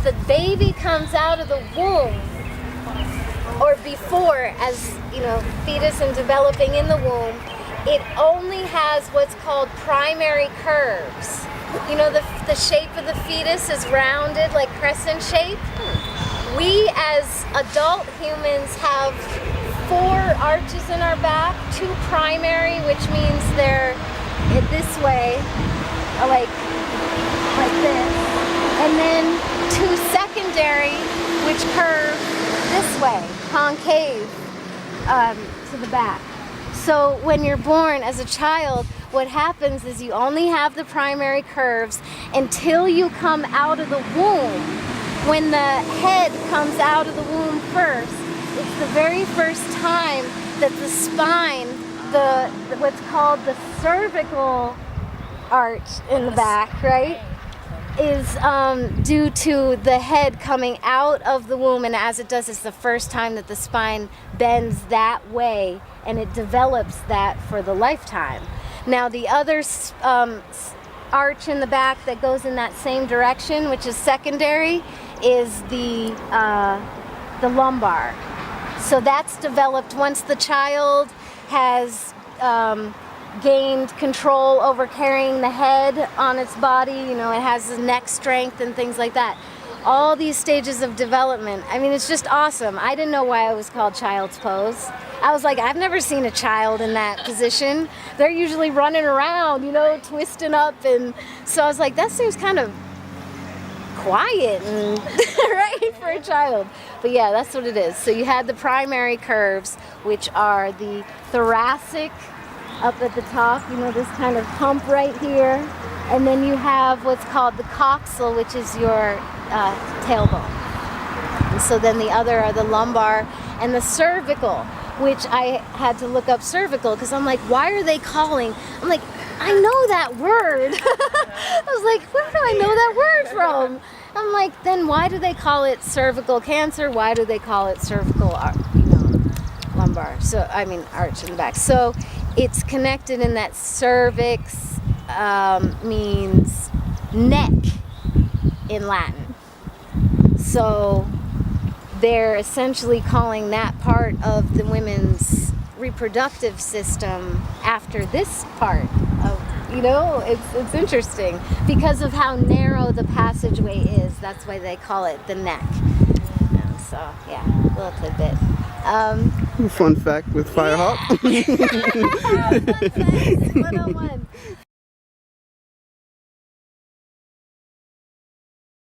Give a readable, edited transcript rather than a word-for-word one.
the baby comes out of the womb, or before, as you know, fetus and developing in the womb, it only has what's called primary curves. You know, the shape of the fetus is rounded, like crescent shape. We as adult humans have 4 arches in our back, 2 primary, which means they're this way, like this, and then 2 secondary, which curve this way, concave to the back. So when you're born as a child, what happens is you only have the primary curves until you come out of the womb. When the head comes out of the womb first, it's the very first time that the spine, what's called the cervical arch in the back, right, is due to the head coming out of the womb, and as it does, it's the first time that the spine bends that way, and it develops that for the lifetime. Now the other arch in the back that goes in that same direction, which is secondary, is the lumbar. So that's developed once the child has gained control over carrying the head on its body. You know, it has the neck strength and things like that. All these stages of development. I mean, it's just awesome. I didn't know why it was called child's pose. I was like, I've never seen a child in that position. They're usually running around, you know, twisting up. And so I was like, that seems kind of quiet and right for a child. But yeah, that's what it is. So you had the primary curves, which are the thoracic up at the top, you know, this kind of hump right here. And then you have what's called the coxal, which is your tailbone. And so then the other are the lumbar and the cervical, which I had to look up cervical because I'm like, why are they calling? I'm like, I know that word. I was like, where do I know that word from? I'm like, then why do they call it cervical cancer? Why do they call it cervical, lumbar? So, I mean, arch in the back. So it's connected in that cervix means neck in Latin. So they're essentially calling that part of the women's reproductive system after this part of, you know, it's interesting because of how narrow the passageway is. That's why they call it the neck. And so yeah, a little tidbit. Fun fact with Firehawk. Yeah. 101.